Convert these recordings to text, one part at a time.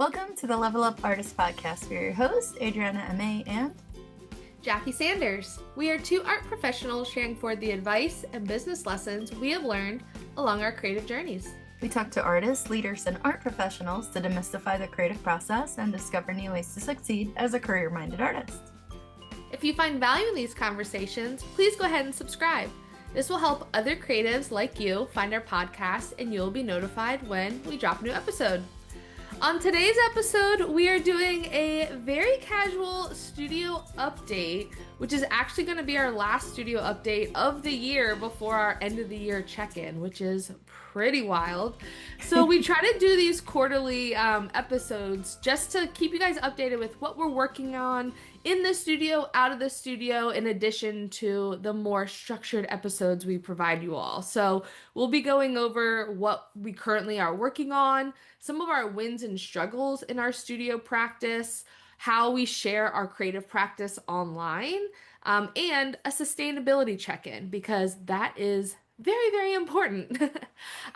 Welcome to the Level Up Artist Podcast. We're your hosts, Adriana Amay and Jackie Sanders. We are two art professionals sharing forward the advice and business lessons we have learned along our creative journeys. We talk to artists, leaders, and art professionals to demystify the creative process and discover new ways to succeed as a career-minded artist. If you find value in these conversations, please go ahead and subscribe. This will help other creatives like you find our podcast, and you'll be notified when we drop a new episode. On today's episode, we are doing a very casual studio update, which is actually going to be our last studio update of the year before our end of the year check-in, which is pretty wild. So we try to do these quarterly episodes just to keep you guys updated with what we're working on in the studio, out of the studio, in addition to the more structured episodes we provide you all. So we'll be going over what we currently are working on, some of our wins and struggles in our studio practice, how we share our creative practice online, and a sustainability check-in, because that is very, very important.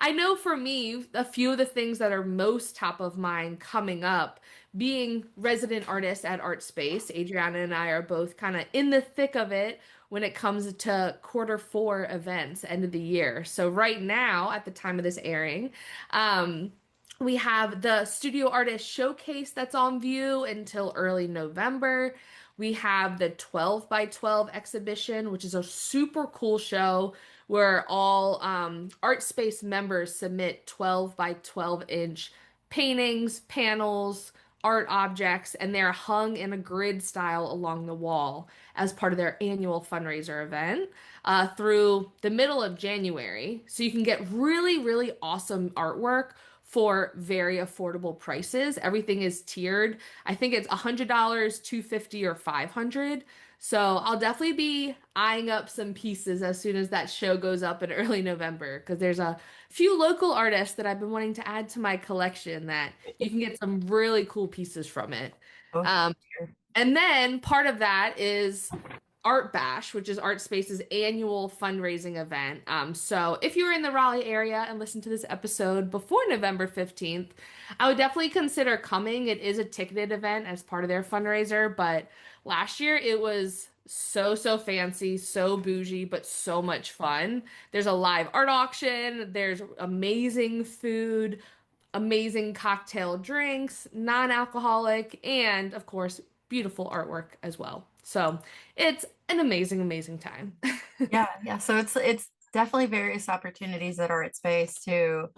I know for me, a few of the things that are most top of mind coming up, being resident artists at Art Space, Adriana and I are both kind of in the thick of it when it comes to Q4 events, end of the year. So right now, at the time of this airing, we have the Studio Artist Showcase that's on view until early November. We have the 12 by 12 exhibition, which is a super cool show where all Art Space members submit 12 by 12 inch paintings, panels, art objects, and they're hung in a grid style along the wall as part of their annual fundraiser event through the middle of January. So you can get really, really awesome artwork for very affordable prices. Everything is tiered. I think it's $100, $250, or $500. So I'll definitely be eyeing up some pieces as soon as that show goes up in early November, because there's a few local artists that I've been wanting to add to my collection that you can get some really cool pieces from it. Sure. And then part of that is Art Bash, which is Art Space's annual fundraising event. So if you're in the Raleigh area and listen to this episode before November 15th, I would definitely consider coming. It is a ticketed event as part of their fundraiser, but last year it was so fancy, so bougie, but so much fun. There's a live art auction, there's amazing food, amazing cocktail drinks, non-alcoholic, and of course, beautiful artwork as well. So it's an amazing time. Yeah. So it's definitely various opportunities at Art Space to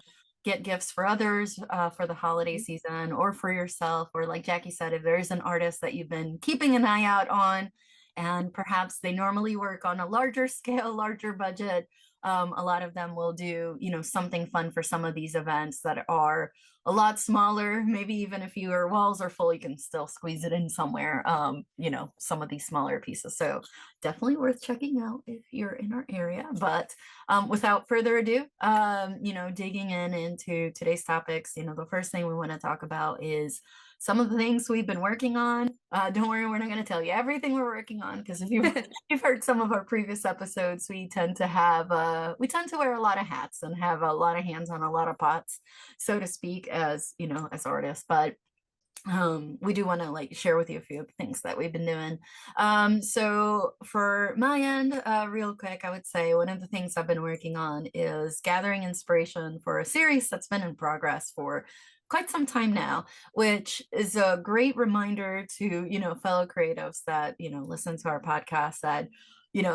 get gifts for others for the holiday season or for yourself, or like Jackie said, if there's an artist that you've been keeping an eye out on and perhaps they normally work on a larger scale, larger budget, a lot of them will do, something fun for some of these events that are a lot smaller. Maybe even if your walls are full, you can still squeeze it in somewhere, some of these smaller pieces. So definitely worth checking out if you're in our area. But without further ado, digging into today's topics, the first thing we want to talk about is some of the things we've been working on. Don't worry, we're not going to tell you everything we're working on, because if you've heard some of our previous episodes, we tend to wear a lot of hats and have a lot of hands on a lot of pots, so to speak, as artists. But we do want to share with you a few of the things that we've been doing. So for my end, real quick, I would say one of the things I've been working on is gathering inspiration for a series that's been in progress for quite some time now, which is a great reminder to, fellow creatives that, listen to our podcast, that,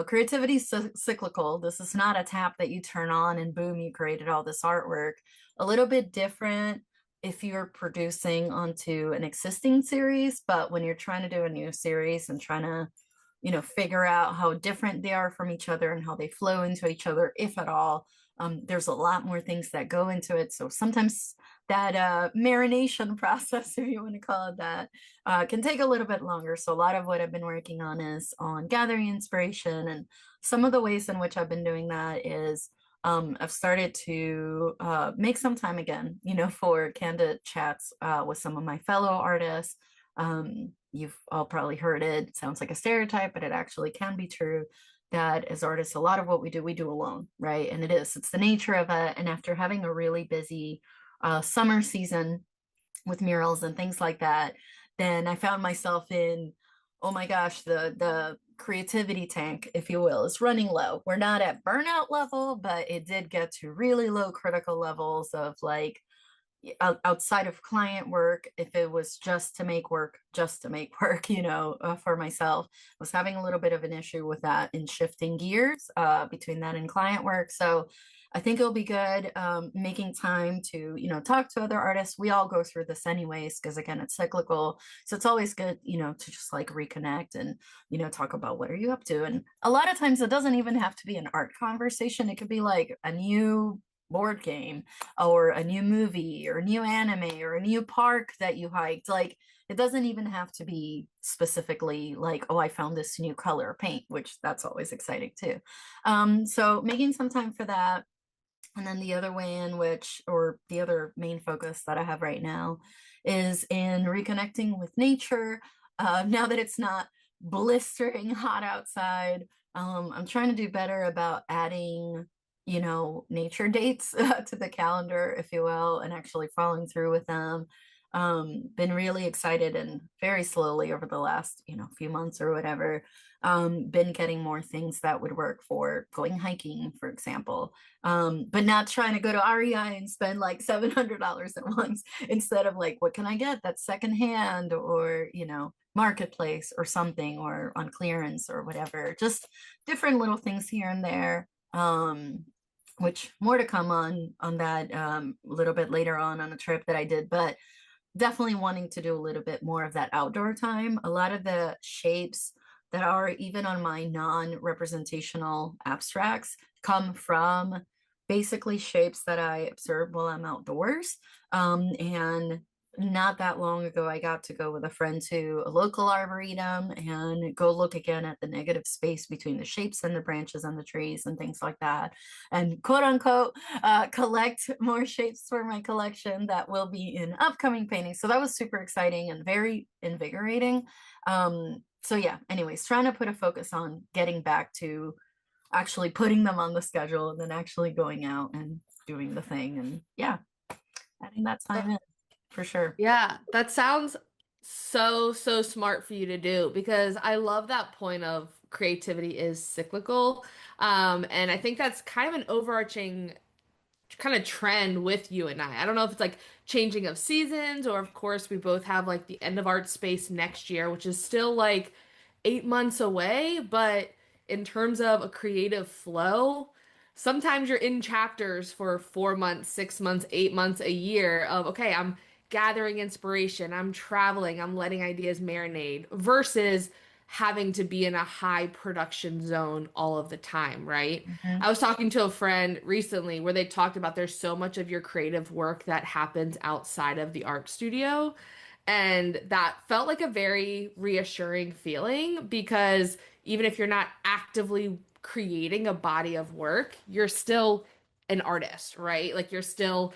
creativity is cyclical. This is not a tap that you turn on and boom, you created all this artwork. A little bit different if you're producing onto an existing series, but when you're trying to do a new series and trying to, figure out how different they are from each other and how they flow into each other, if at all, there's a lot more things that go into it. So sometimes that marination process, if you want to call it that, can take a little bit longer. So a lot of what I've been working on is on gathering inspiration, and some of the ways in which I've been doing that is I've started to make some time again, for candid chats with some of my fellow artists. You've all probably heard it. It sounds like a stereotype, but it actually can be true, that as artists, a lot of what we do alone, right? And it's the nature of it. And after having a really busy summer season, with murals and things like that, then I found myself in, oh my gosh, the creativity tank, if you will, is running low. We're not at burnout level, but it did get to really low critical levels of like outside of client work, if it was just to make work, for myself, I was having a little bit of an issue with that in shifting gears between that and client work. So I think it'll be good making time to, talk to other artists. We all go through this anyways, because again, it's cyclical. So it's always good, to just like reconnect and, talk about what are you up to. And a lot of times it doesn't even have to be an art conversation. It could be like a new board game or a new movie or a new anime or a new park that you hiked. Like it doesn't even have to be specifically like, oh, I found this new color of paint, which that's always exciting too. So making some time for that. And then the other way in which, or the other main focus that I have right now is in reconnecting with nature. Now that it's not blistering hot outside, I'm trying to do better about adding, nature dates to the calendar, if you will, and actually following through with them. Been really excited and very slowly over the last, few months or whatever, been getting more things that would work for going hiking, for example, but not trying to go to REI and spend like $700 at once instead of like, what can I get that's secondhand or, marketplace or something or on clearance or whatever, just different little things here and there. Which more to come on that a little bit later on a trip that I did, but definitely wanting to do a little bit more of that outdoor time. A lot of the shapes that are even on my non-representational abstracts come from basically shapes that I observe while I'm outdoors. And not that long ago, I got to go with a friend to a local arboretum and go look again at the negative space between the shapes and the branches and the trees and things like that. And quote unquote, collect more shapes for my collection that will be in upcoming paintings. So that was super exciting and very invigorating. So yeah, anyways, trying to put a focus on getting back to actually putting them on the schedule and then actually going out and doing the thing. And yeah, adding that time in for sure. Yeah, that sounds so smart for you to do because I love that point of creativity is cyclical. And I think that's kind of an overarching kind of trend with you and I. I don't know if it's like changing of seasons or of course we both have like the end of art space next year, which is still like 8 months away, but in terms of a creative flow, sometimes you're in chapters for 4 months, 6 months, 8 months, a year of, okay, I'm gathering inspiration, I'm traveling, I'm letting ideas marinate versus having to be in a high production zone all of the time, right? Mhm. I was talking to a friend recently where they talked about there's so much of your creative work that happens outside of the art studio. And that felt like a very reassuring feeling because even if you're not actively creating a body of work, you're still an artist, right? Like you're still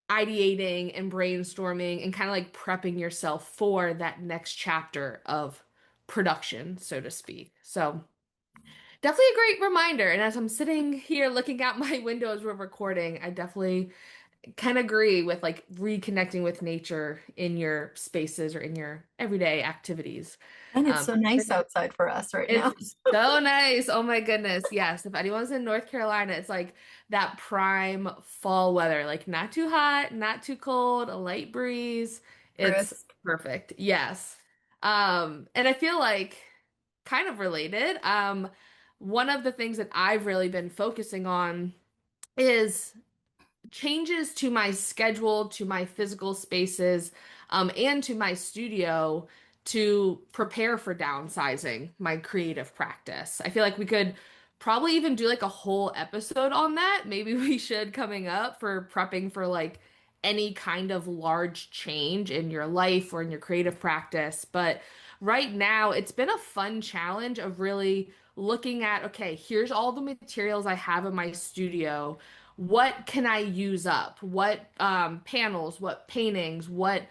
ideating and brainstorming and kind of like prepping yourself for that next chapter of production, so to speak. So definitely a great reminder. And as I'm sitting here looking out my window as we're recording, I definitely can agree with like reconnecting with nature in your spaces or in your everyday activities. And it's Um, so nice outside for us right it's now. so nice. Oh my goodness. Yes. If anyone's in North Carolina, it's like that prime fall weather, like not too hot, not too cold, a light breeze. It's Chris. perfect. Yes. And I feel like kind of related. One of the things that I've really been focusing on is changes to my schedule, to my physical spaces, and to my studio to prepare for downsizing my creative practice. I feel like we could probably even do like a whole episode on that. Maybe we should coming up for prepping for like any kind of large change in your life or in your creative practice. But right now, it's been a fun challenge of really looking at, okay, here's all the materials I have in my studio. What can I use up? What panels, what paintings, what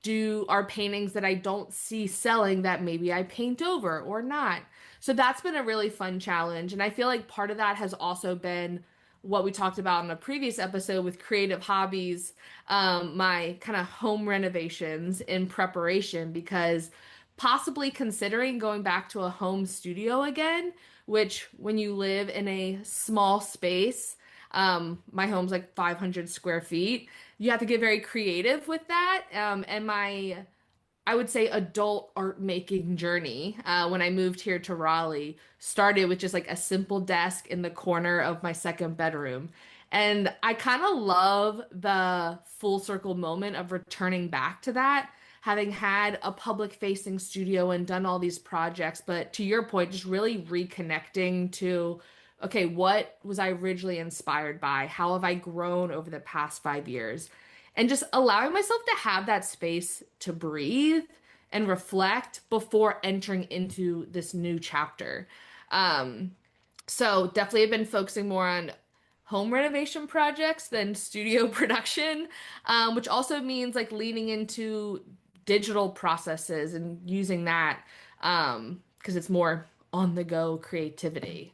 do are paintings that I don't see selling that maybe I paint over or not? So that's been a really fun challenge. And I feel like part of that has also been what we talked about in a previous episode with creative hobbies, my kind of home renovations in preparation because possibly considering going back to a home studio again, which when you live in a small space, my home's like 500 square feet, you have to get very creative with that. And my I would say adult art making journey when I moved here to Raleigh started with just like a simple desk in the corner of my second bedroom. And I kind of love the full circle moment of returning back to that, having had a public facing studio and done all these projects. But to your point, just really reconnecting to, okay, what was I originally inspired by? How have I grown over the past 5 years? And just allowing myself to have that space to breathe and reflect before entering into this new chapter. Um, so definitely have been focusing more on home renovation projects than studio production, which also means like leaning into digital processes and using that because it's more on the go creativity.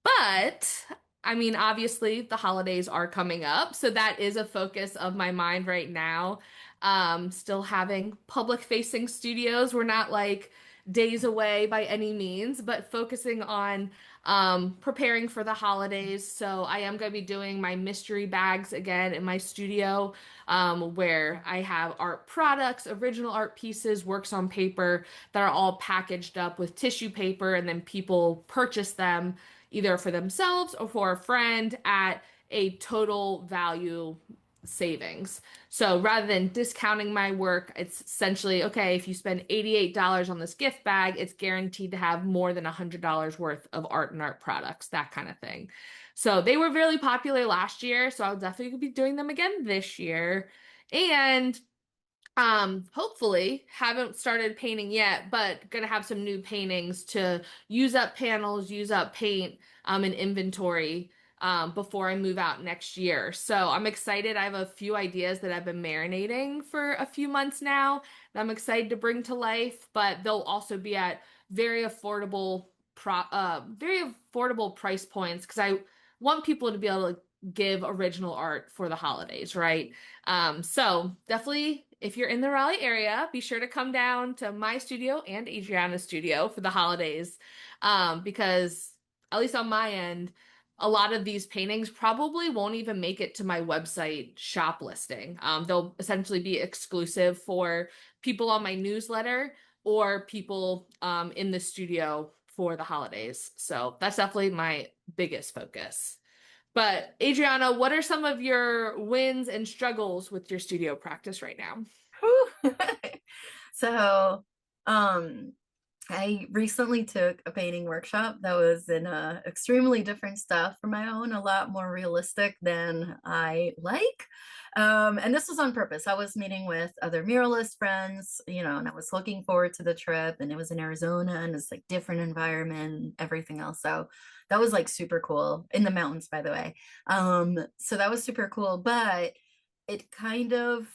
But I mean, obviously, the holidays are coming up, so that is a focus of my mind right now. Still having public facing studios. We're not like days away by any means, but focusing on preparing for the holidays. So I am going to be doing my mystery bags again in my studio, where I have art products, original art pieces, works on paper that are all packaged up with tissue paper, and then people purchase them either for themselves or for a friend at a total value savings. So rather than discounting my work, it's essentially okay, if you spend $88 on this gift bag, it's guaranteed to have more than $100 worth of art and art products, that kind of thing. So they were really popular last year, so I'll definitely be doing them again this year. And hopefully haven't started painting yet, but gonna have some new paintings to use up panels, use up paint, and inventory before I move out next year. So I'm excited. I have a few ideas that I've been marinating for a few months now that I'm excited to bring to life, but they'll also be at very very affordable price points because I want people to be able to give original art for the holidays, right? So definitely, if you're in the Raleigh area, be sure to come down to my studio and Adriana's studio for the holidays. Because at least on my end, a lot of these paintings probably won't even make it to my website shop listing. They'll essentially be exclusive for people on my newsletter or people in the studio for the holidays. So that's definitely my biggest focus. But Adriana, what are some of your wins and struggles with your studio practice right now? Whew. So, um, I recently took a painting workshop that was in extremely different stuff from my own, a lot more realistic than I like. And this was on purpose. I was meeting with other muralist friends, and I was looking forward to the trip, and it was in Arizona and it's like different environment, everything else. So that was like super cool in the mountains, by the way. So that was super cool, but it kind of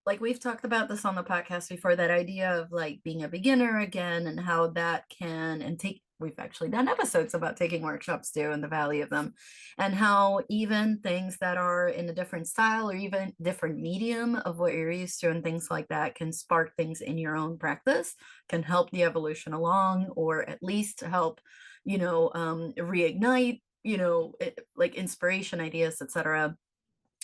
like we've talked about this on the podcast before, that idea of like being a beginner again and how that can and take we've actually done episodes about taking workshops too and the value of them, and how even things that are in a different style or even different medium of what you're used to and things like that can spark things in your own practice, can help the evolution along, or at least help reignite like inspiration, ideas, etc.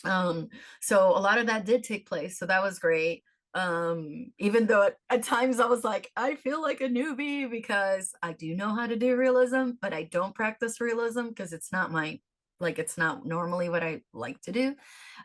um so a lot of that did take place, so that was great. Even though at times I was like, I feel like a newbie because I do know how to do realism, but I don't practice realism because it's not normally what I like to do.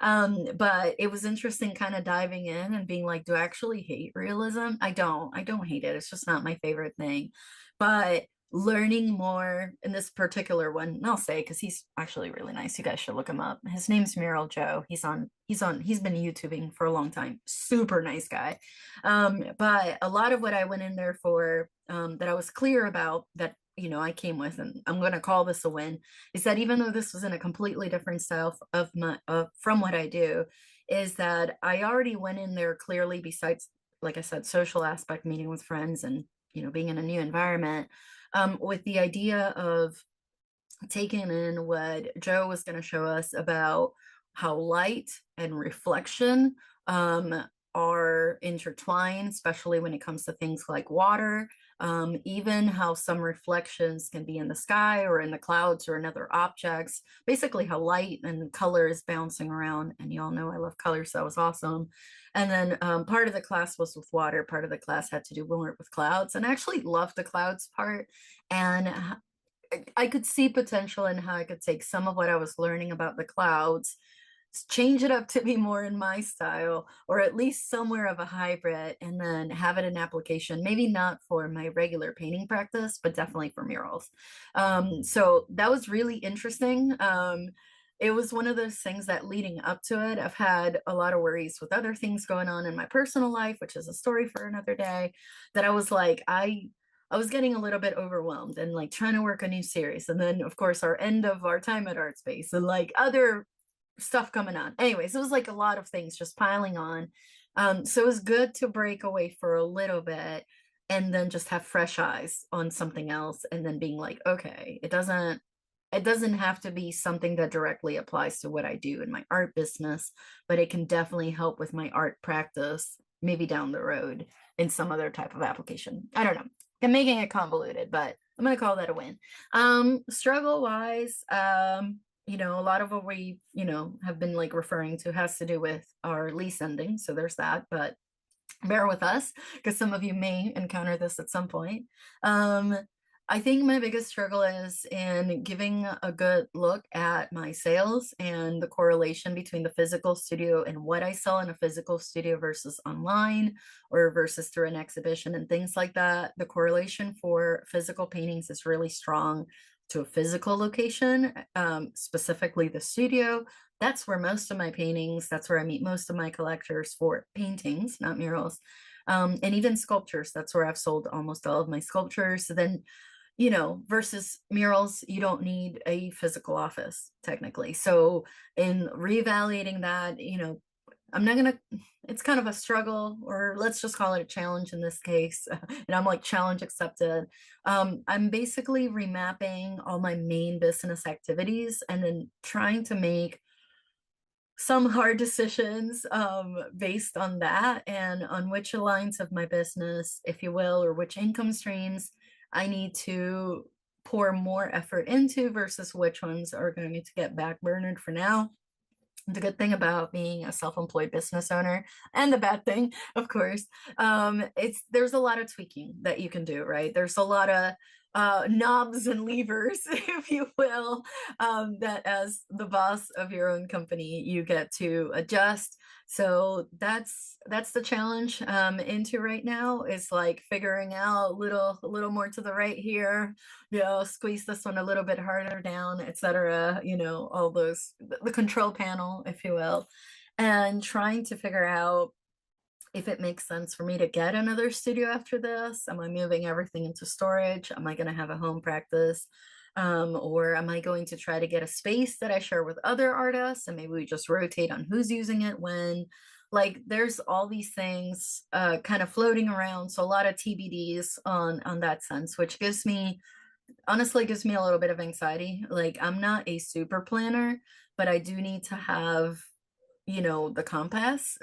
But it was interesting kind of diving in and being like, do I actually hate realism? I don't hate it, it's just not my favorite thing. But learning more in this particular one, and I'll say because he's actually really nice. You guys should look him up. His name's Mural Joe. He's been YouTubing for a long time. Super nice guy. But a lot of what I went in there for, that I was clear about, that I came with, and I'm going to call this a win, is that even though this was in a completely different style from what I do, is that I already went in there clearly, besides, like I said, social aspect, meeting with friends and being in a new environment, with the idea of taking in what Joe was going to show us about how light and reflection are intertwined, especially when it comes to things like water. Even how some reflections can be in the sky or in the clouds or in other objects. Basically, how light and color is bouncing around. And you all know I love color, so that was awesome. And then part of the class was with water, part of the class had to do more with clouds. And I actually loved the clouds part. And I could see potential in how I could take some of what I was learning about the clouds, change it up to be more in my style, or at least somewhere of a hybrid, and then have it in application. Maybe not for my regular painting practice, but definitely for murals. So that was really interesting. It was one of those things that leading up to it, I've had a lot of worries with other things going on in my personal life, which is a story for another day, that I was like, I was getting a little bit overwhelmed and like trying to work a new series. And then, of course, our end of our time at Art Space and like other stuff coming on. Anyways, it was like a lot of things just piling on. So it was good to break away for a little bit and then just have fresh eyes on something else and then being like, okay, it doesn't have to be something that directly applies to what I do in my art business, but it can definitely help with my art practice, maybe down the road in some other type of application. I don't know. I'm making it convoluted, but I'm gonna call that a win. Struggle wise, a lot of what we, have been like referring to has to do with our lease ending. So there's that, but bear with us because some of you may encounter this at some point. Um, I think my biggest struggle is in giving a good look at my sales and the correlation between the physical studio and what I sell in a physical studio versus online or versus through an exhibition and things like that. The correlation for physical paintings is really strong to a physical location, specifically the studio. That's where most of my paintings, that's where I meet most of my collectors for paintings, not murals. And even sculptures, that's where I've sold almost all of my sculptures. So then, versus murals, you don't need a physical office technically. So in reevaluating that, I'm not gonna, it's kind of a struggle, or let's just call it a challenge in this case. And I'm like, challenge accepted. I'm basically remapping all my main business activities and then trying to make some hard decisions based on that and on which lines of my business, if you will, or which income streams I need to pour more effort into versus which ones are going to get backburnered for now. The good thing about being a self-employed business owner, and the bad thing, of course, it's there's a lot of tweaking that you can do, right? There's a lot of knobs and levers, if you will, that as the boss of your own company, you get to adjust. So that's the challenge into right now is like figuring out a little more to the right here, squeeze this one a little bit harder down, etc. All those the control panel, if you will, and trying to figure out if it makes sense for me to get another studio after this. Am I moving everything into storage? Am I going to have a home practice? Or am I going to try to get a space that I share with other artists and maybe we just rotate on who's using it when? Like there's all these things kind of floating around. So a lot of TBDs on that sense, which honestly gives me a little bit of anxiety. Like I'm not a super planner, but I do need to have the compass,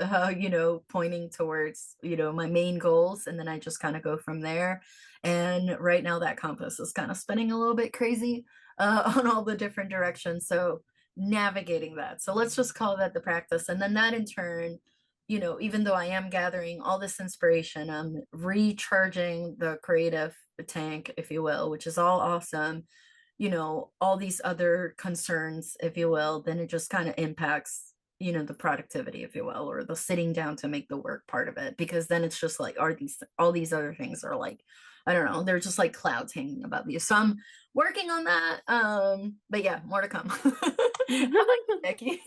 pointing towards, my main goals. And then I just kind of go from there. And right now that compass is kind of spinning a little bit crazy on all the different directions. So navigating that. So let's just call that the practice. And then that in turn, even though I am gathering all this inspiration, I'm recharging the creative tank, if you will, which is all awesome. All these other concerns, if you will, then it just kind of impacts the productivity, if you will, or the sitting down to make the work part of it, because then it's just like are these all these other things are like, I don't know, they're just like clouds hanging above you. So I'm working on that. But yeah, more to come. How about you, Becky?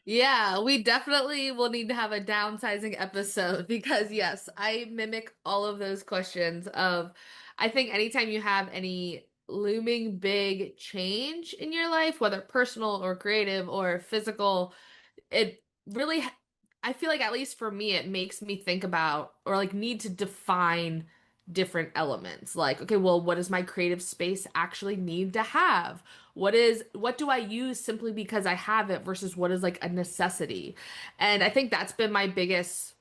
Yeah, we definitely will need to have a downsizing episode because yes, I mimic all of those questions of I think anytime you have any looming big change in your life, whether personal or creative or physical, it really I feel like at least for me it makes me think about or like need to define different elements. Like, okay, well, what does my creative space actually need to have? What do I use simply because I have it versus what is like a necessity? And I think that's been my biggest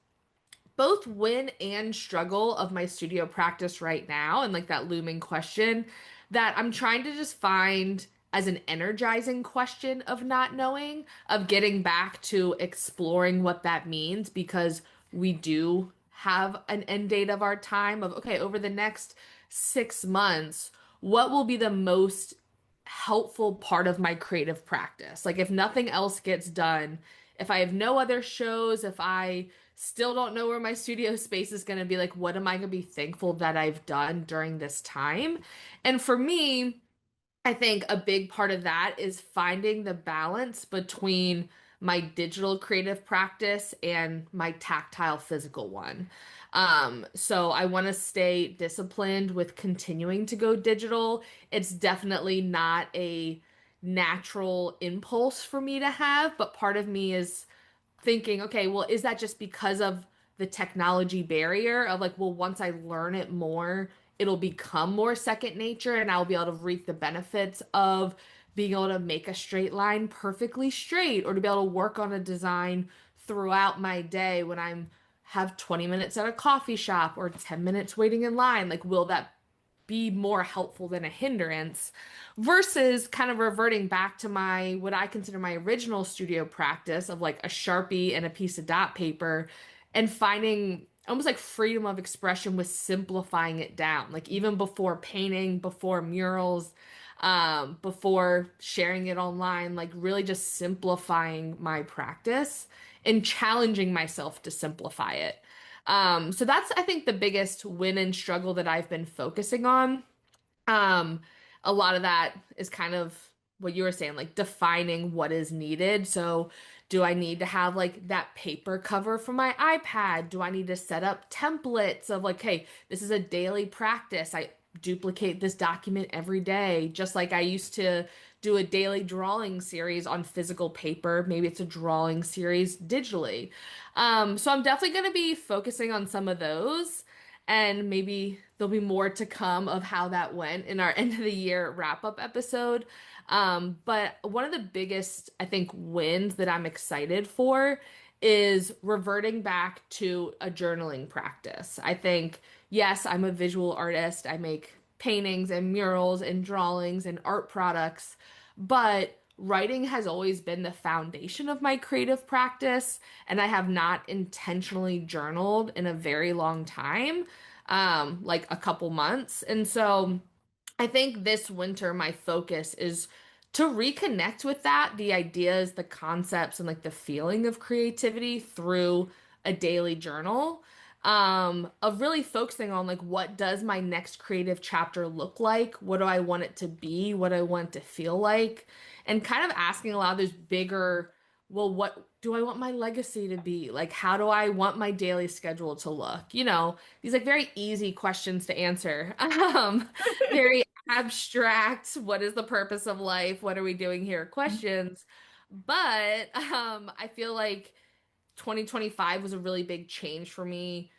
both win and struggle of my studio practice right now, and like that looming question that I'm trying to just find as an energizing question of not knowing, of getting back to exploring what that means, because we do have an end date of our time of, okay, over the next 6 months, what will be the most helpful part of my creative practice? Like, if nothing else gets done, if I have no other shows, if I still don't know where my studio space is going to be, like, what am I going to be thankful that I've done during this time? And for me, I think a big part of that is finding the balance between my digital creative practice and my tactile physical one. So I want to stay disciplined with continuing to go digital. It's definitely not a natural impulse for me to have, but part of me is thinking, okay, well, is that just because of the technology barrier of like, well, once I learn it more, it'll become more second nature and I'll be able to reap the benefits of being able to make a straight line perfectly straight or to be able to work on a design throughout my day when I'm have 20 minutes at a coffee shop or 10 minutes waiting in line. Like, will that be more helpful than a hindrance versus kind of reverting back to my what I consider my original studio practice of like a Sharpie and a piece of dot paper and finding almost like freedom of expression with simplifying it down. Like even before painting, before murals, before sharing it online, like really just simplifying my practice and challenging myself to simplify it. So that's, I think, the biggest win and struggle that I've been focusing on. Um, a lot of that is kind of what you were saying, like defining what is needed. So, do I need to have like that paper cover for my iPad? Do I need to set up templates of like, hey, this is a daily practice. I duplicate this document every day, just like I used to do a daily drawing series on physical paper. Maybe it's a drawing series digitally. So I'm definitely going to be focusing on some of those and maybe there'll be more to come of how that went in our end of the year wrap up episode. But one of the biggest, I think, wins that I'm excited for is reverting back to a journaling practice. I think, yes, I'm a visual artist. I make paintings and murals and drawings and art products, but writing has always been the foundation of my creative practice, and I have not intentionally journaled in a very long time, like a couple months. And so I think this winter, my focus is to reconnect with that, the ideas, the concepts, and like the feeling of creativity through a daily journal. Of really focusing on like what does my next creative chapter look like? What do I want it to be? What do I want it to feel like? And kind of asking a lot of those bigger, well, what do I want my legacy to be? Like, how do I want my daily schedule to look? You know, these like very easy questions to answer. Very abstract, what is the purpose of life? What are we doing here? Questions. But I feel like 2025 was a really big change for me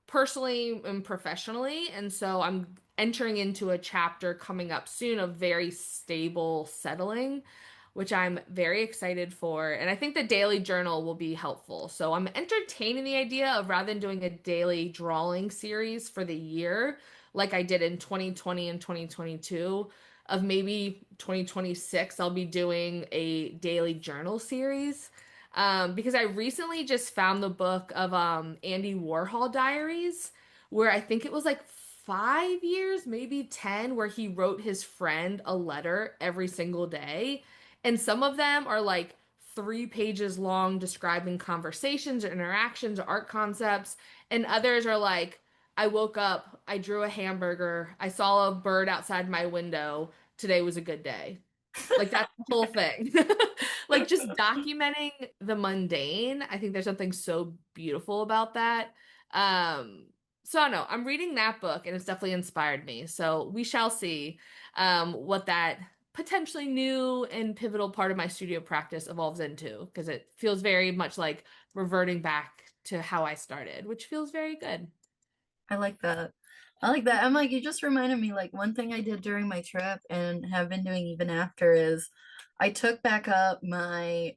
personally and professionally. And so I'm entering into a chapter coming up soon of very stable settling, which I'm very excited for. And I think the daily journal will be helpful. So I'm entertaining the idea of rather than doing a daily drawing series for the year, like I did in 2020 and 2022, of maybe 2026, I'll be doing a daily journal series. Because I recently just found the book of Andy Warhol Diaries, where I think it was like 5 years, maybe 10, where he wrote his friend a letter every single day. And some of them are like 3 pages long, describing conversations or interactions or art concepts. And others are like, I woke up, I drew a hamburger, I saw a bird outside my window. Today was a good day. Like that's the whole thing. Like just documenting the mundane. I think there's something so beautiful about that. So I don't know. I'm reading that book and it's definitely inspired me. So we shall see what that potentially new and pivotal part of my studio practice evolves into because it feels very much like reverting back to how I started, which feels very good. I like that. I like that. I'm like, you just reminded me, like, one thing I did during my trip and have been doing even after is I took back up my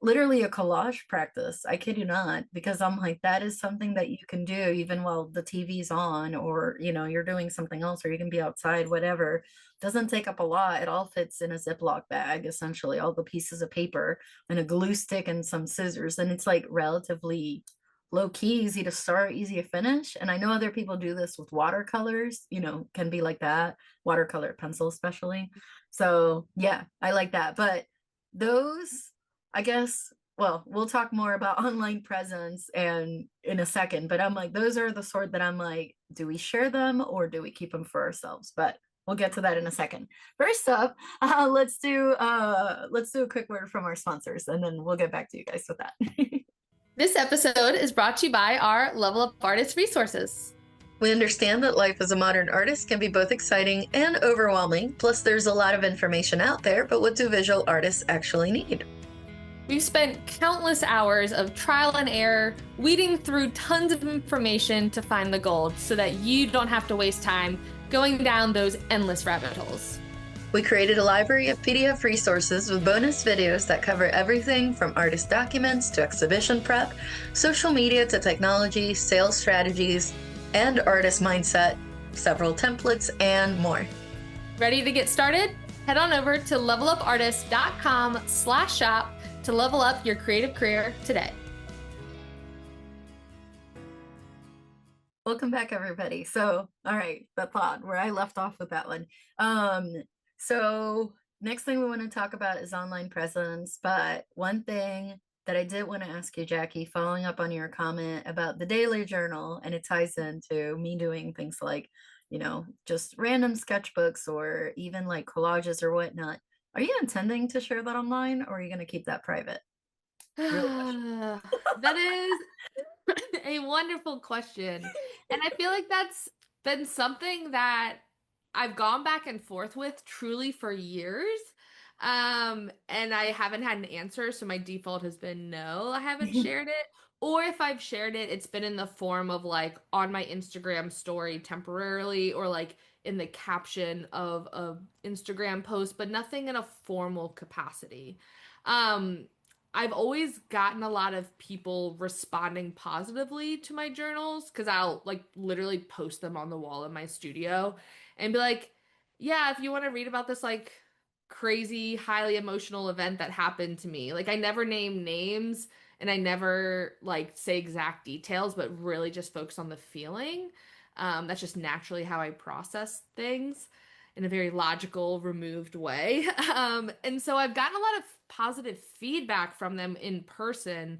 literally a collage practice. I kid you not, because I'm like, that is something that you can do even while the TV's on, or you're doing something else, or you can be outside, whatever. Doesn't take up a lot. It all fits in a Ziploc bag, essentially, all the pieces of paper and a glue stick and some scissors. And it's like relatively low key, easy to start, easy to finish. And I know other people do this with watercolors, can be like that, watercolor pencil especially. So yeah, I like that. But those, I guess, well, we'll talk more about online presence and in a second, but I'm like, those are the sort that I'm like, do we share them or do we keep them for ourselves? But we'll get to that in a second. First up, let's do a quick word from our sponsors, and then we'll get back to you guys with that. This episode is brought to you by our Level Up Artist resources. We understand that life as a modern artist can be both exciting and overwhelming. Plus, there's a lot of information out there, but what do visual artists actually need? We've spent countless hours of trial and error, weeding through tons of information to find the gold so that you don't have to waste time going down those endless rabbit holes. We created a library of PDF resources with bonus videos that cover everything from artist documents to exhibition prep, social media to technology, sales strategies, and artist mindset, several templates, and more. Ready to get started? Head on over to levelupartists.com/shop to level up your creative career today. Welcome back, everybody. So, all right, the thought where I left off with that one. So next thing we want to talk about is online presence. But one thing that I did want to ask you, Jackie, following up on your comment about the daily journal, and it ties into me doing things like, just random sketchbooks or even like collages or whatnot. Are you intending to share that online, or are you going to keep that private? Real question. That is a wonderful question. And I feel like that's been something that I've gone back and forth with truly for years. And I haven't had an answer, so my default has been no, I haven't shared it. Or if I've shared it, it's been in the form of like on my Instagram story temporarily, or like in the caption of a Instagram post, but nothing in a formal capacity. Um, I've always gotten a lot of people responding positively to my journals because I'll like literally post them on the wall in my studio and be like, yeah, if you want to read about this like crazy, highly emotional event that happened to me. Like I never name names and I never like say exact details, but really just focus on the feeling. That's just naturally how I process things in a very logical, removed way. And so I've gotten a lot of positive feedback from them in person,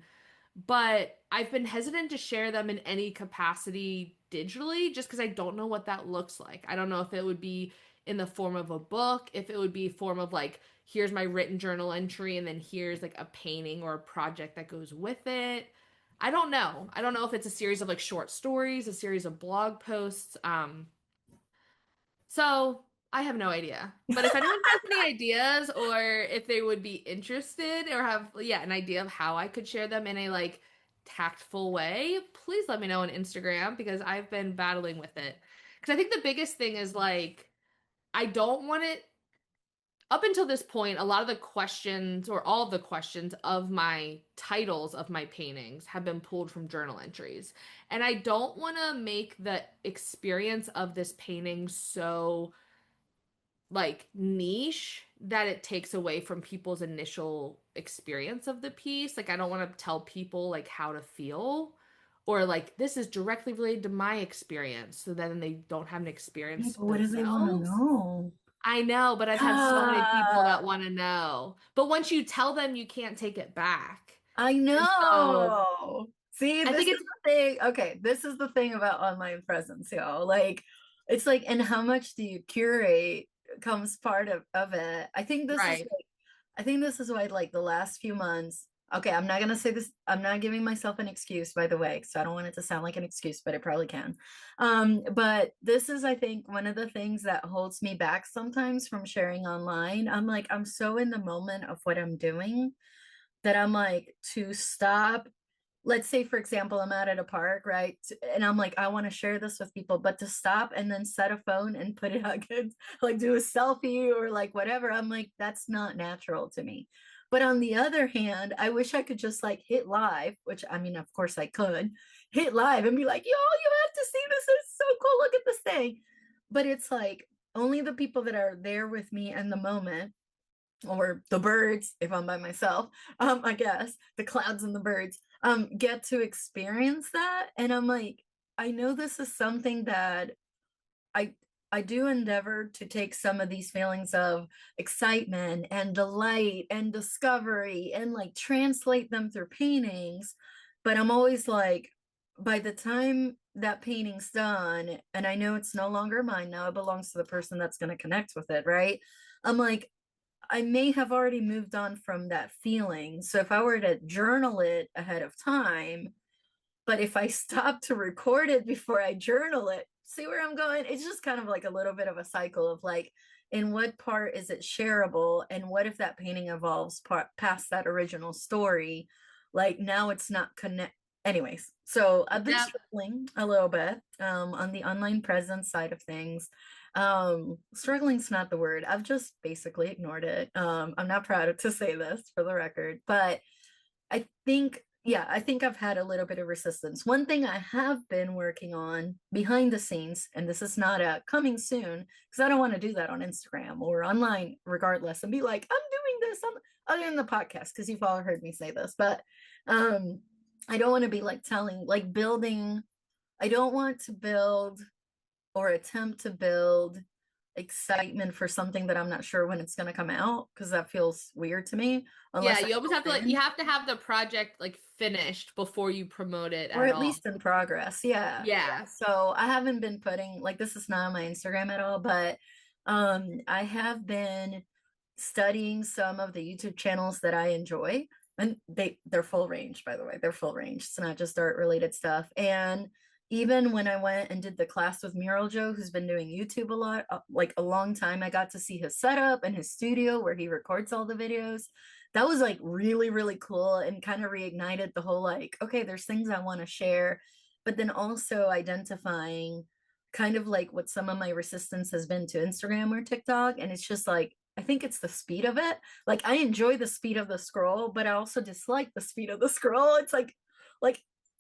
but I've been hesitant to share them in any capacity digitally just because I don't know what that looks like. I don't know if it would be in the form of a book, if it would be form of like, here's my written journal entry, and then here's like a painting or a project that goes with it. I don't know. I don't know if it's a series of like short stories, a series of blog posts. So I have no idea. But if anyone has any ideas or if they would be interested or have an idea of how I could share them in a like tactful way, please let me know on Instagram because I've been battling with it. Because I think the biggest thing is like I don't want it up until this point, a lot of the questions or all of the questions of my titles of my paintings have been pulled from journal entries. And I don't want to make the experience of this painting so like niche that it takes away from people's initial experience of the piece. Like I don't want to tell people like how to feel or like this is directly related to my experience so then they don't have an Yeah, experience but what do they want to themselves. know? I know, but I've had so many people Ah, that want to know. But once you tell them, you can't take it back. I And so know. See, I this think is it's the thing. Okay, this is the thing about online presence, yo. Like, it's like, and how much do you curate comes part of it. right. I think this is why, like, the last few months. Okay, I'm not gonna say this. I'm not giving myself an excuse, by the way, so I don't want it to sound like an excuse, but it probably can. But this is, I think, one of the things that holds me back sometimes from sharing online. I'm like, I'm so in the moment of what I'm doing that I'm like to stop let's say for example I'm out at a park, right, and I'm like I want to share this with people, but to stop and then set a phone and put it on kids, like do a selfie or like whatever, I'm like that's not natural to me. But on the other hand, I wish I could just like hit live, which I mean of course I could hit live and be like, yo, you have to see this, it's so cool, look at this thing. But it's like only the people that are there with me in the moment, or the birds if I'm by myself, I guess the clouds and the birds get to experience that. And I'm like, I know this is something that I I do endeavor to take some of these feelings of excitement and delight and discovery and like translate them through paintings. But I'm always like, by the time that painting's done, and I know it's no longer mine now, it belongs to the person that's going to connect with it, right? I'm like, I may have already moved on from that feeling. So if I were to journal it ahead of time, but if I stop to record it before I journal it, see where I'm going? It's just kind of like a little bit of a cycle of like, in what part is it shareable? And what if that painting evolves past that original story? Like now it's not connect. Anyways, so I've been Yep. struggling a little bit on the online presence side of things. Struggling's not the word. I've just basically ignored it. I'm not proud to say this for the record, but I think, yeah, I think I've had a little bit of resistance. One thing I have been working on behind the scenes, and this is not a coming soon, because I don't want to do that on Instagram or online, regardless, and be like, I'm doing this on other than the podcast, because you've all heard me say this, but um, I don't want to be like telling, like building, I don't want to build or attempt to build excitement for something that I'm not sure when it's going to come out, because that feels weird to me Yeah, unless I you almost go have to like you in, have to have the project like finished before you promote it or at at all. least in progress. Yeah. Yeah. So I haven't been putting like this is not on my Instagram at all, but I have been studying some of the YouTube channels that I enjoy. And they're full range, by the way. They're full range. It's not just art related stuff. And even when I went and did the class with Mural Joe, who's been doing YouTube a lot, like a long time, I got to see his setup and his studio where he records all the videos. That was like really, really cool and kind of reignited the whole like, okay, there's things I want to share, but then also identifying kind of like what some of my resistance has been to Instagram or TikTok. And it's just like, I think it's the speed of it. Like I enjoy the speed of the scroll, but I also dislike the speed of the scroll. It's like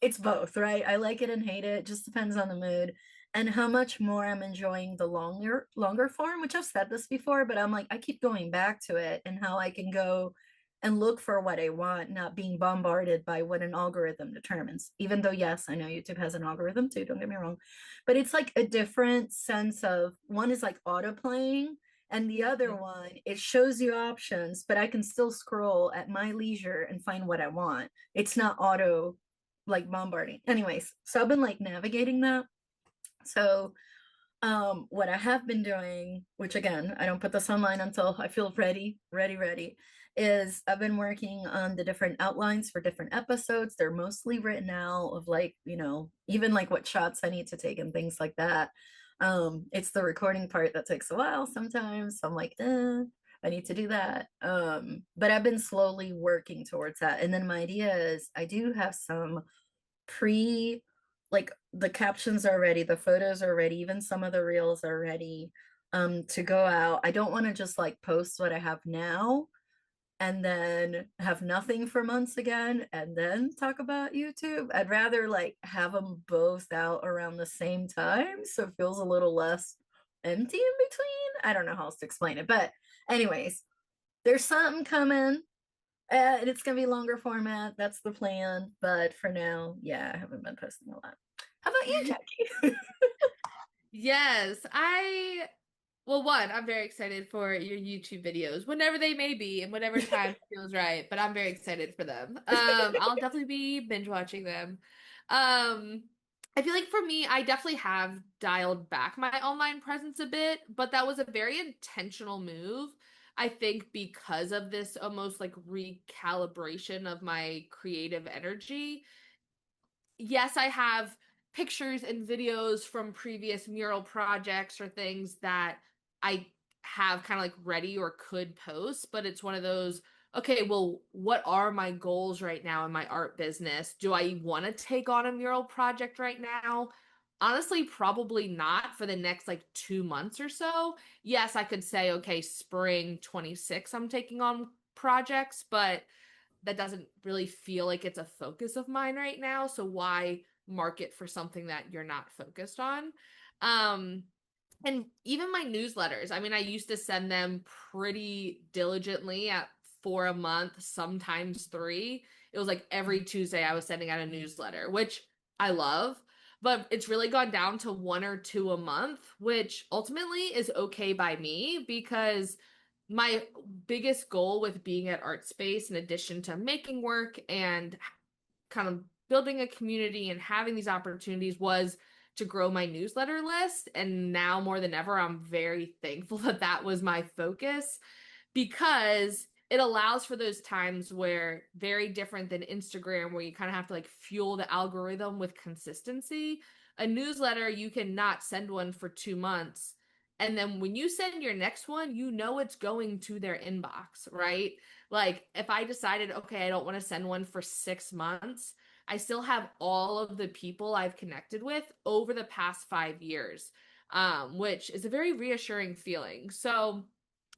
it's both, right? I like it and hate it. It just depends on the mood and how much more I'm enjoying the longer form, which I've said this before, but I'm like, I keep going back to it and how I can go and look for what I want, not being bombarded by what an algorithm determines. Even though, yes, I know YouTube has an algorithm too, don't get me wrong, but it's like a different sense of one is like auto playing, and the other one, it shows you options, but I can still scroll at my leisure and find what I want. It's not auto like bombarding. Anyways, so I've been like navigating that. So what I have been doing, which again, I don't put this online until I feel ready, is I've been working on the different outlines for different episodes. They're mostly written out of like, even like what shots I need to take and things like that. It's the recording part that takes a while sometimes. So I'm like, I need to do that. But I've been slowly working towards that. And then my idea is I do have some pre like the captions are ready, the photos are ready, even some of the reels are ready to go out. I don't want to just like post what I have now and then have nothing for months again and then talk about YouTube. I'd rather like have them both out around the same time so it feels a little less empty in between. I don't know how else to explain it, but anyways, there's something coming. And it's gonna be longer format. That's the plan. But for now, yeah, I haven't been posting a lot. How about you, Jackie? Yes, well, one, I'm very excited for your YouTube videos, whenever they may be and whatever time feels right, but I'm very excited for them. I'll definitely be binge watching them. I feel like for me, I definitely have dialed back my online presence a bit, but that was a very intentional move. I think because of this almost like recalibration of my creative energy. Yes, I have pictures and videos from previous mural projects or things that I have kind of like ready or could post, but it's one of those okay, well, what are my goals right now in my art business? Do I want to take on a mural project right now? Honestly, probably not for the next like 2 months or so. Yes, I could say, okay, spring 26, I'm taking on projects, but that doesn't really feel like it's a focus of mine right now. So why market for something that you're not focused on? Um, and even my newsletters, I mean, I used to send them pretty diligently at four a month, sometimes three. It was like every Tuesday I was sending out a newsletter, which I love, but it's really gone down to one or two a month, which ultimately is okay by me because my biggest goal with being at Art Space, in addition to making work and kind of building a community and having these opportunities, was to grow my newsletter list. And now more than ever, I'm very thankful that that was my focus because it allows for those times where, very different than Instagram, where you kind of have to like fuel the algorithm with consistency. A newsletter, you can not send one for 2 months. And then when you send your next one, you know it's going to their inbox, right? Like if I decided, okay, I don't want to send one for 6 months, I still have all of the people I've connected with over the past 5 years, which is a very reassuring feeling. So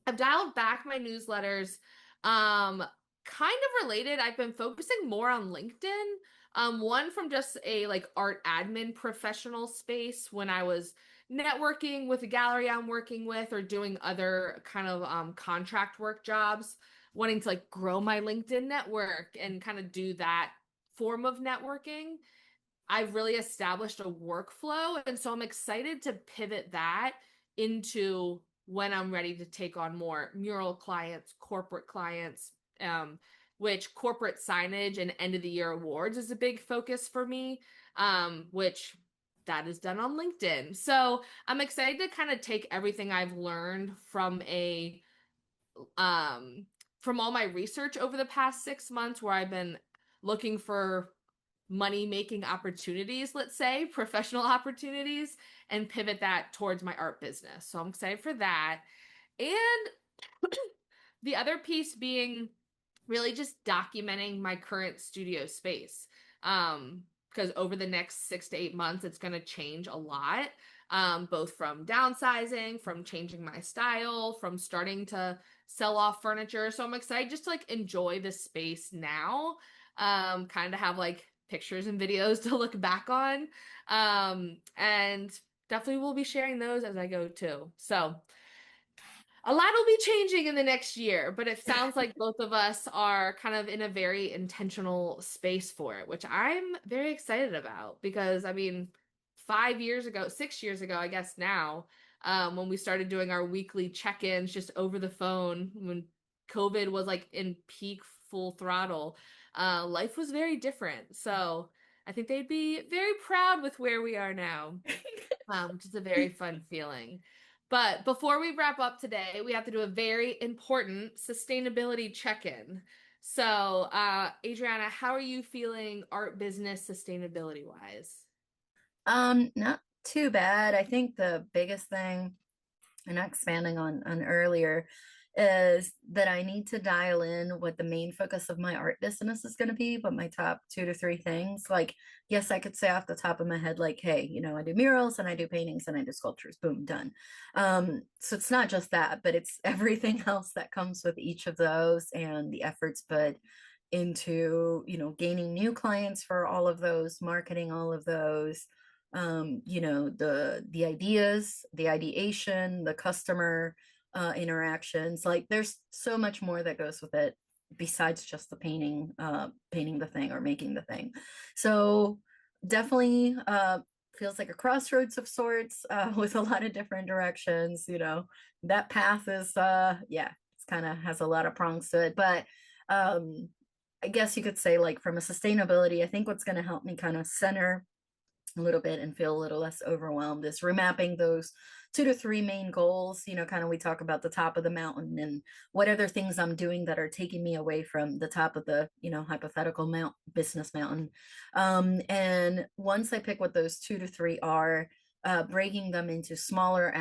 I've dialed back my newsletters. Um, Kind of related, I've been focusing more on LinkedIn. One from just a like art admin professional space when I was networking with a gallery I'm working with or doing other kind of contract work jobs, wanting to like grow my LinkedIn network and kind of do that form of networking. I've really established a workflow. And so I'm excited to pivot that into when I'm ready to take on more mural clients, corporate clients, which corporate signage and end of the year awards is a big focus for me, which that is done on LinkedIn. So I'm excited to kind of take everything I've learned um, from all my research over the past 6 months where I've been looking for money making opportunities, let's say, professional opportunities, and pivot that towards my art business. So I'm excited for that. And the other piece being really just documenting my current studio space. Because over the next 6 to 8 months, it's going to change a lot, both from downsizing, from changing my style, from starting to sell off furniture. So I'm excited just to like enjoy the space now, kind of have like pictures and videos to look back on. And definitely will be sharing those as I go too. So a lot will be changing in the next year, but it sounds like both of us are kind of in a very intentional space for it, which I'm very excited about because I mean, 5 years ago, 6 years ago, I guess now, when we started doing our weekly check-ins just over the phone, when COVID was like in peak full throttle, life was very different. So I think they'd be very proud with where we are now, which is a very fun feeling. But before we wrap up today, we have to do a very important sustainability check-in. So, Adriana, how are you feeling art business sustainability wise? Not too bad. I think the biggest thing, and expanding on earlier, is that I need to dial in what the main focus of my art business is going to be, but my top 2 to 3 things. Like, yes, I could say off the top of my head, like, hey, I do murals and I do paintings and I do sculptures, boom, done. So it's not just that, but it's everything else that comes with each of those and the efforts put into, gaining new clients for all of those, marketing all of those, the ideas, the ideation, the customer interactions. Like there's so much more that goes with it besides just the painting the thing or making the thing. So definitely feels like a crossroads of sorts, with a lot of different directions. That path is yeah, it's kind of has a lot of prongs to it. But um I guess you could say, like, from a sustainability, I think what's going to help me kind of center a little bit and feel a little less overwhelmed is remapping those 2 to 3 main goals. Kind of, we talk about the top of the mountain and what other things I'm doing that are taking me away from the top of the, hypothetical business mountain. And once I pick what those 2 to 3 are, breaking them into smaller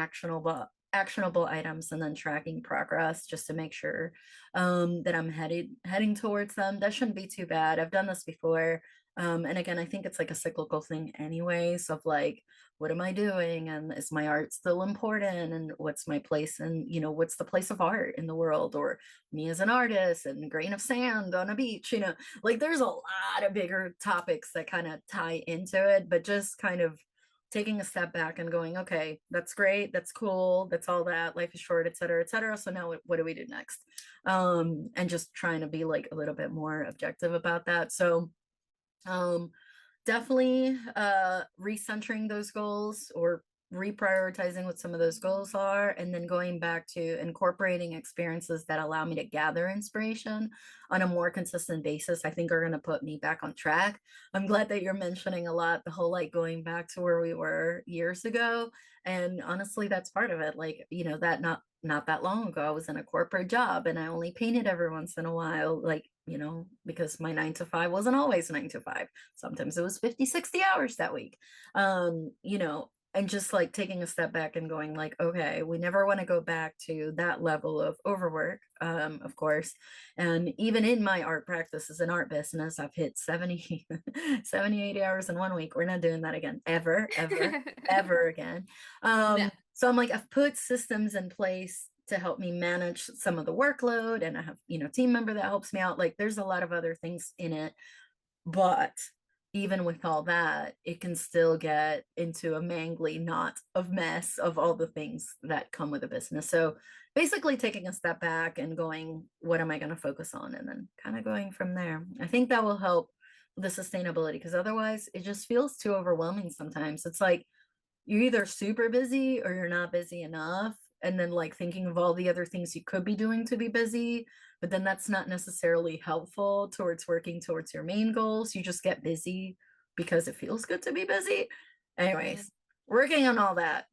actionable items and then tracking progress just to make sure that I'm heading towards them. That shouldn't be too bad. I've done this before. And again, I think it's like a cyclical thing anyways of like, what am I doing? And is my art still important? And what's my place? And, what's the place of art in the world? Or me as an artist and grain of sand on a beach, like there's a lot of bigger topics that kind of tie into it, but just kind of taking a step back and going, okay, that's great, that's cool, that's all that, life is short, et cetera, et cetera. So now what do we do next? And just trying to be like a little bit more objective about that. So um definitely recentering those goals or reprioritizing what some of those goals are, and then going back to incorporating experiences that allow me to gather inspiration on a more consistent basis, I think are going to put me back on track. I'm glad that you're mentioning a lot the whole like going back to where we were years ago, and honestly that's part of it. Like, that not that long ago I was in a corporate job and I only painted every once in a while, like, because my 9 to 5 wasn't always 9 to 5. Sometimes it was 50, 60 hours that week. And just like taking a step back and going like, okay, we never want to go back to that level of overwork, of course. And even in my art practice as an art business, I've hit 70, 70, 80 hours in one week. We're not doing that again, ever, ever, ever again. No. So I'm like, I've put systems in place to help me manage some of the workload, and I have, team member that helps me out. Like there's a lot of other things in it, but even with all that, it can still get into a mangly knot of mess of all the things that come with a business. So basically taking a step back and going, what am I going to focus on? And then kind of going from there. I think that will help the sustainability, because otherwise it just feels too overwhelming sometimes. It's like you're either super busy or you're not busy enough. And then like thinking of all the other things you could be doing to be busy, but then that's not necessarily helpful towards working towards your main goals. You just get busy because it feels good to be busy. Yeah. Anyways, working on all that.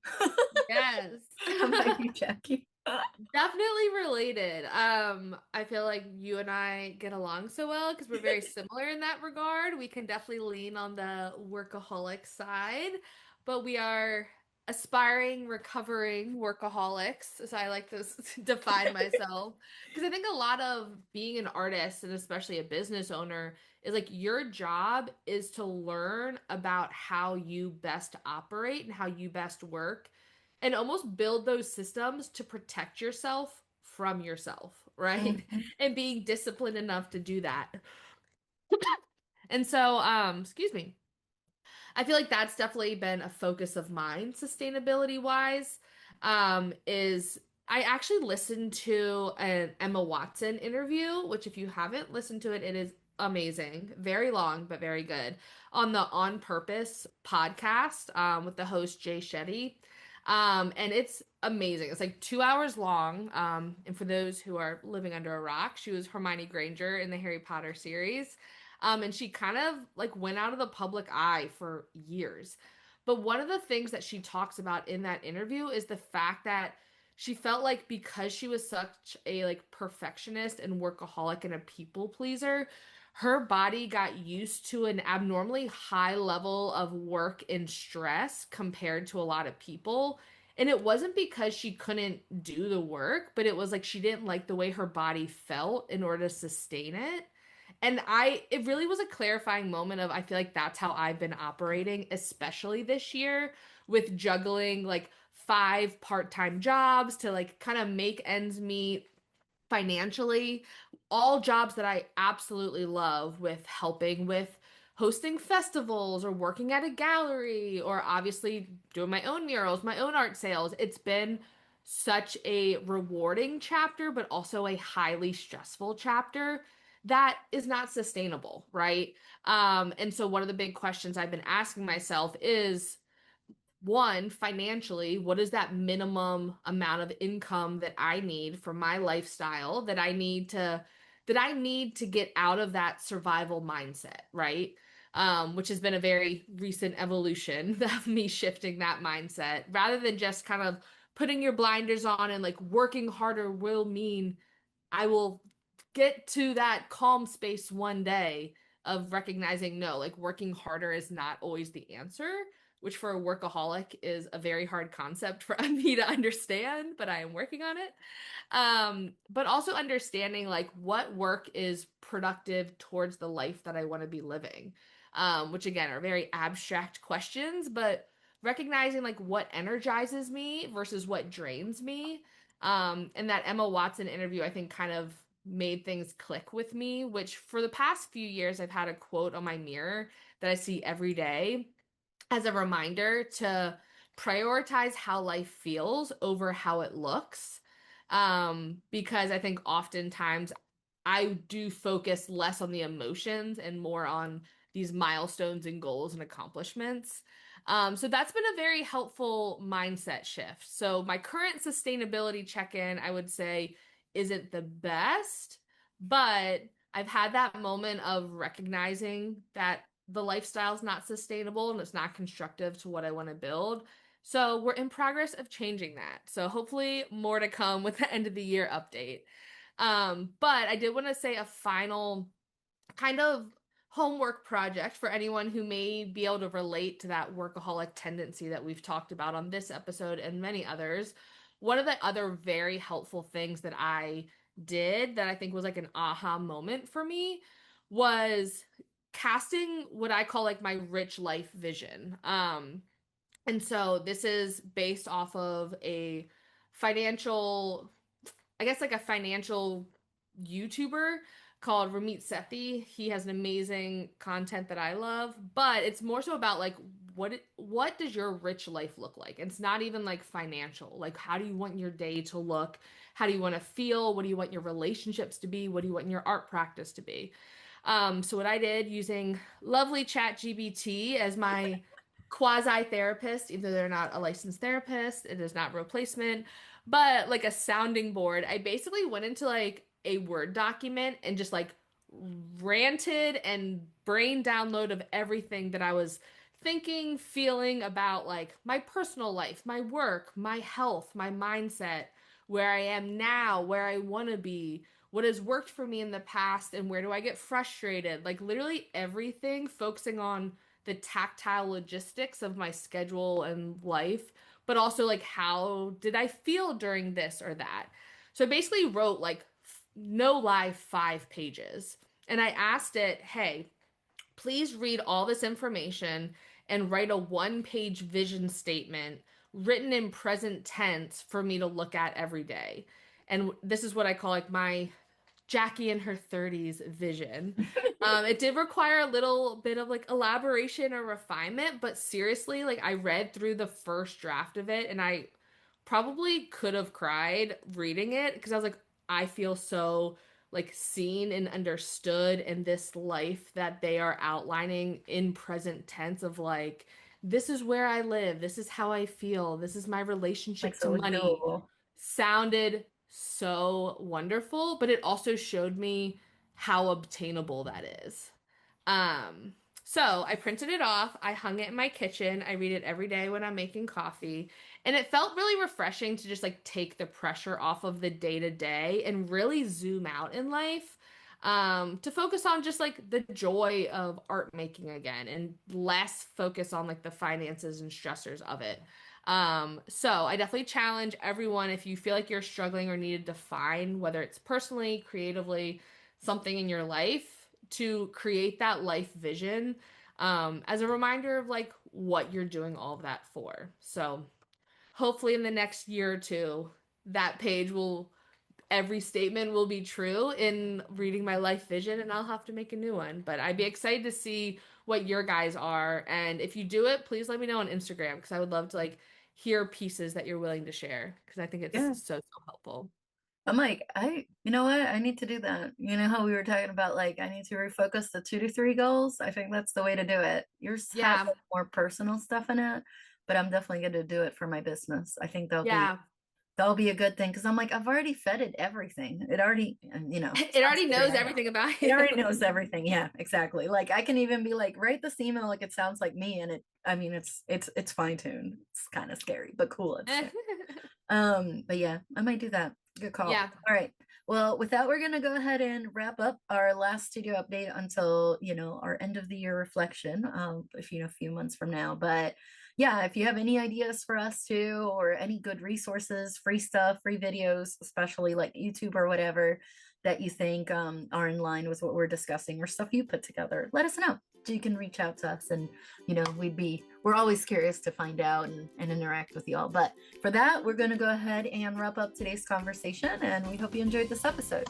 Yes. How about you, Jackie? Definitely related. I feel like you and I get along so well because we're very similar in that regard. We can definitely lean on the workaholic side, but we are aspiring, recovering workaholics, as I like to define myself. Because I think a lot of being an artist and especially a business owner is like your job is to learn about how you best operate and how you best work and almost build those systems to protect yourself from yourself, right? Mhm. And being disciplined enough to do that. And so, excuse me. I feel like that's definitely been a focus of mine, sustainability wise. Is I actually listened to an Emma Watson interview, which if you haven't listened to it, it is amazing. Very long, but very good. On the On Purpose podcast, with the host Jay Shetty. And it's amazing. It's like 2 hours long. And for those who are living under a rock, she was Hermione Granger in the Harry Potter series. And she kind of like went out of the public eye for years. But one of the things that she talks about in that interview is the fact that she felt like because she was such a like perfectionist and workaholic and a people pleaser, her body got used to an abnormally high level of work and stress compared to a lot of people. And it wasn't because she couldn't do the work, but it was like she didn't like the way her body felt in order to sustain it. And it really was a clarifying moment of, I feel like that's how I've been operating, especially this year with juggling like 5 part-time jobs to like kind of make ends meet financially, all jobs that I absolutely love with helping with hosting festivals or working at a gallery or obviously doing my own murals, my own art sales. It's been such a rewarding chapter, but also a highly stressful chapter that is not sustainable, right? And so one of the big questions I've been asking myself is, one, financially, what is that minimum amount of income that I need for my lifestyle that I need to get out of that survival mindset, right? Which has been a very recent evolution of me shifting that mindset rather than just kind of putting your blinders on and like working harder will mean I will get to that calm space one day of recognizing no, like working harder is not always the answer, which for a workaholic is a very hard concept for me to understand, but I am working on it. But also understanding like what work is productive towards the life that I want to be living, which again are very abstract questions, but recognizing like what energizes me versus what drains me. And that Emma Watson interview, I think, kind of made things click with me, which for the past few years, I've had a quote on my mirror that I see every day as a reminder to prioritize how life feels over how it looks. Because I think oftentimes I do focus less on the emotions and more on these milestones and goals and accomplishments. So that's been a very helpful mindset shift. So my current sustainability check-in, I would say, isn't the best, but I've had that moment of recognizing that the lifestyle's not sustainable and it's not constructive to what I want to build. So we're in progress of changing that. So hopefully more to come with the end of the year update. But I did want to say a final kind of homework project for anyone who may be able to relate to that workaholic tendency that we've talked about on this episode and many others. One of the other very helpful things that I did that I think was like an aha moment for me was casting what I call like my rich life vision. And so this is based off of a financial, I guess like a financial YouTuber called Ramit Sethi. He has an amazing content that I love, but it's more so about like what does your rich life look like? It's not even like financial. Like how do you want your day to look? How do you want to feel? What do you want your relationships to be? What do you want your art practice to be? So what I did using lovely ChatGPT as my quasi therapist, even though they're not a licensed therapist, it is not replacement, but like a sounding board. I basically went into like a Word document and just like ranted and brain download of everything that I was thinking, feeling about like my personal life, my work, my health, my mindset, where I am now, where I want to be, what has worked for me in the past, and where do I get frustrated. Like literally everything, focusing on the tactile logistics of my schedule and life, but also like how did I feel during this or that. So I basically wrote like no lie 5 pages. And I asked it, hey, please read all this information and write a 1 page vision statement written in present tense for me to look at every day. And this is what I call like my Jackie in her 30s vision. It did require a little bit of like elaboration or refinement, but seriously, like I read through the first draft of it and I probably could have cried reading it because I was like, I feel so like seen and understood in this life that they are outlining in present tense of like, this is where I live, this is how I feel, this is my Like relationship to so money doable. sounded so wonderful, but it also showed me how obtainable that is. Um, so I printed it off, I hung it in my kitchen, I read it every day when I'm making coffee, and it felt really refreshing to just like take the pressure off of the day to day and really zoom out in life. To focus on just like the joy of art making again and less focus on like the finances and stressors of it. So I definitely challenge everyone if you feel like you're struggling or need to define whether it's personally, creatively, something in your life to create that life vision as a reminder of like what you're doing all of that for. So hopefully in the next year or two, that page will every statement will be true in reading my life vision and I'll have to make a new one. But I'd be excited to see what your guys are. And if you do it, please let me know on Instagram because I would love to like hear pieces that you're willing to share because I think it's Yeah. so helpful. I'm like, you know what? I need to do that. You know how we were talking about like I need to refocus the 2 to 3 goals? I think that's the way to do it. Yours has Yeah. like more personal stuff in it, but I'm definitely going to do it for my business. I think Yeah. that'll be a good thing because I'm like, I've already fed it everything. It already, It sounds already silly, knows I know. everything about It you. already knows everything. Yeah, exactly. Like I can even be like, write this email like it sounds like me, and I mean, it's fine tuned. It's kind of scary, but cool at the same. But yeah, I might do that. Good call. Yeah. All right. Well, with that, we're gonna go ahead and wrap up our last studio update until, our end of the year reflection, if a few months from now. But yeah, if you have any ideas for us too, or any good resources, free stuff, free videos, especially like YouTube or whatever that you think are in line with what we're discussing or stuff you put together, let us know. You can reach out to us, and we're always curious to find out and interact with you all. But for that, we're going to go ahead and wrap up today's conversation, and we hope you enjoyed this episode.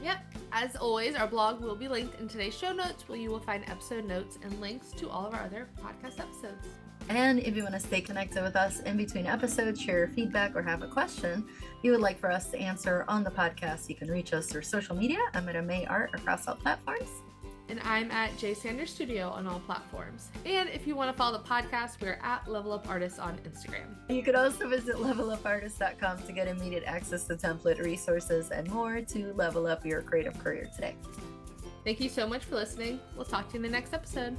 Yep. As always, our blog will be linked in today's show notes, where you will find episode notes and links to all of our other podcast episodes. And if you want to stay connected with us in between episodes, share your feedback, or have a question you would like for us to answer on the podcast, you can reach us through social media. I'm at ameighart across all platforms. And I'm at jsandersstudio on all platforms. And if you want to follow the podcast, we're at levelupartists on Instagram. You could also visit levelupartists.com to get immediate access to template resources and more to level up your creative career today. Thank you so much for listening. We'll talk to you in the next episode.